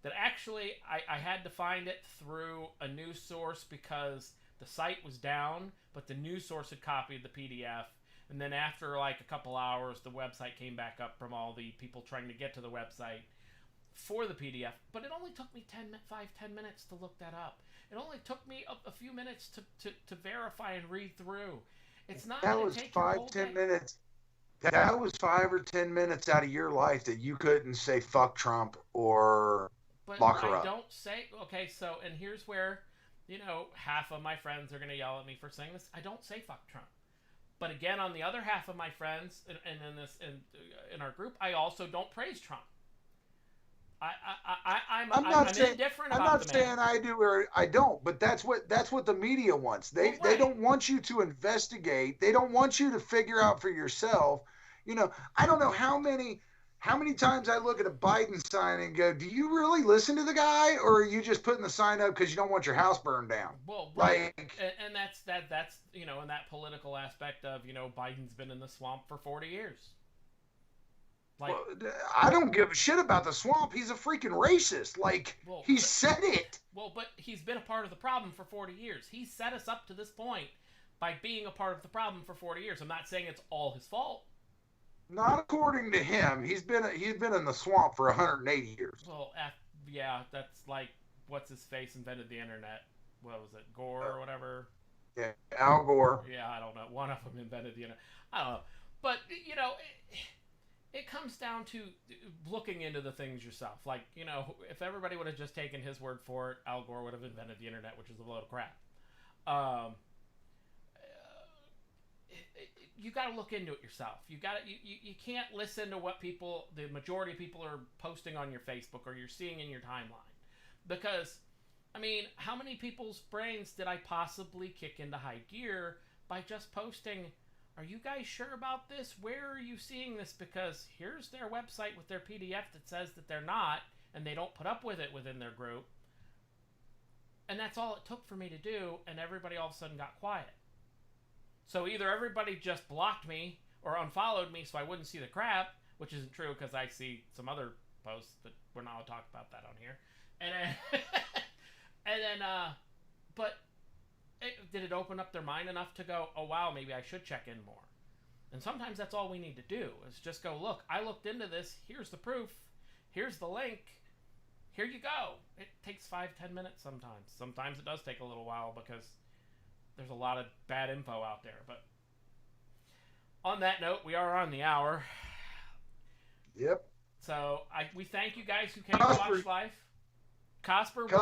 that actually, I had to find it through a news source because the site was down, but the news source had copied the PDF. And then after like a couple hours, the website came back up from all the people trying to get to the website for the PDF. But it only took me 10 minutes to look that up. It only took me a few minutes to verify and read through. It's not going to take 5-10 minutes. That was 5 or 10 minutes out of your life that you couldn't say fuck Trump or lock her up. But I don't say, okay, so, and here's where, half of my friends are going to yell at me for saying this. I don't say fuck Trump. But again, on the other half of my friends, and in our group, I also don't praise Trump. I'm indifferent about the man. I'm not saying I do or I don't, but that's what the media wants. They don't want you to investigate. They don't want you to figure out for yourself. I don't know how many times I look at a Biden sign and go, do you really listen to the guy, or are you just putting the sign up because you don't want your house burned down? Well, right. And that's in that political aspect of, Biden's been in the swamp for 40 years. Like, well, I don't give a shit about the swamp. He's a freaking racist. He said it. Well, but he's been a part of the problem for 40 years. He set us up to this point by being a part of the problem for 40 years. I'm not saying it's all his fault. Not according to him. He's been in the swamp for 180 years. Well, yeah, that's like what's his face invented the internet. What was it, Gore or whatever? Yeah, Al Gore. Yeah, I don't know. One of them invented the internet. I don't know, but it comes down to looking into the things yourself. Like, if everybody would have just taken his word for it, Al Gore would have invented the internet, which is a load of crap. You got to look into it yourself. You can't listen to what the majority of people are posting on your Facebook or you're seeing in your timeline. Because, how many people's brains did I possibly kick into high gear by just posting, are you guys sure about this? Where are you seeing this? Because here's their website with their PDF that says that they're not, and they don't put up with it within their group. And that's all it took for me to do, and everybody all of a sudden got quiet. So either everybody just blocked me or unfollowed me so I wouldn't see the crap, which isn't true because I see some other posts, but we're not going to talk about that on here. But did it open up their mind enough to go, oh, wow, maybe I should check in more? And sometimes that's all we need to do is just go, look, I looked into this. Here's the proof. Here's the link. Here you go. It takes 5-10 minutes sometimes. Sometimes it does take a little while because there's a lot of bad info out there. But on that note, we are on the hour. Yep. So we thank you guys who came to watch live. Cosper's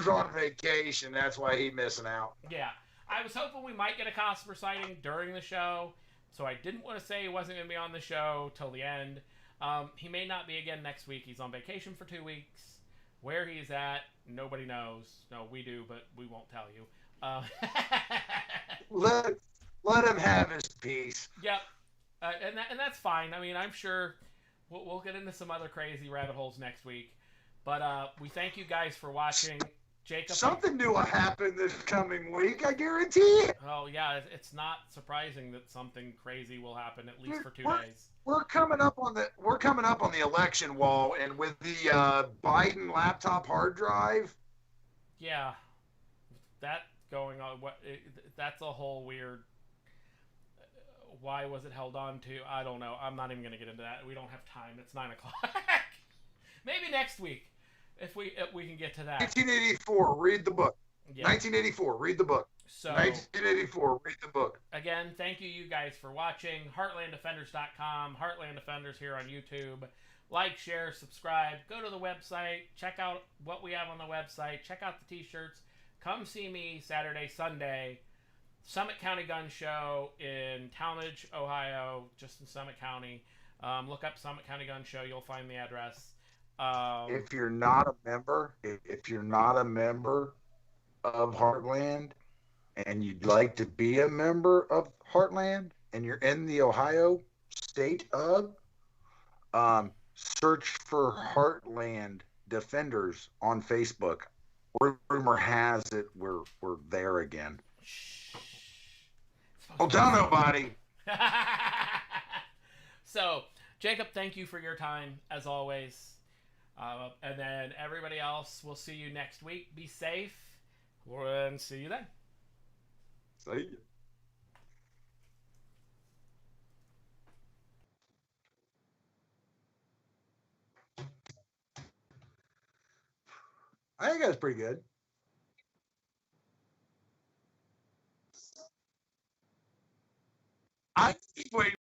on vacation. That's why he's missing out. Yeah. I was hoping we might get a Cosper sighting during the show, so I didn't want to say he wasn't going to be on the show till the end. He may not be again next week. He's on vacation for 2 weeks. Where he's at, nobody knows. No, we do, but we won't tell you. Uh, let let him have his piece. yep, and that's fine. I mean, I'm sure we'll get into some other crazy rabbit holes next week. But we thank you guys for watching. Jacob, Something new will happen this coming week, I guarantee it. oh yeah, it's not surprising that something crazy will happen at least for 2 We're, days. we're coming up on the election wall, and with the Biden laptop hard drive. Yeah, that going on. That's a whole weird. Why was it held on to? I don't know. I'm not even going to get into that. We don't have time. It's 9:00. Maybe next week, if we can get to that. 1984. Read the book. Yeah. 1984. Read the book. So 1984. Read the book. again, thank you guys for watching. HeartlandDefenders.com. Heartland Defenders here on YouTube. Like, share, subscribe. Go to the website. Check out what we have on the website. Check out the t-shirts. Come see me Saturday, Sunday. Summit County Gun Show in Talmadge, Ohio, just in Summit County. Look up Summit County Gun Show. You'll find the address. If you're not a member, of Heartland, and you'd like to be a member of Heartland, and you're in the Ohio state hub, search for Heartland Defenders on Facebook. Rumor has it we're there again. Don't tell nobody. So, Jacob, thank you for your time, as always. And then everybody else, we'll see you next week. Be safe, and see you then. See ya. I think that's pretty good. I keep waiting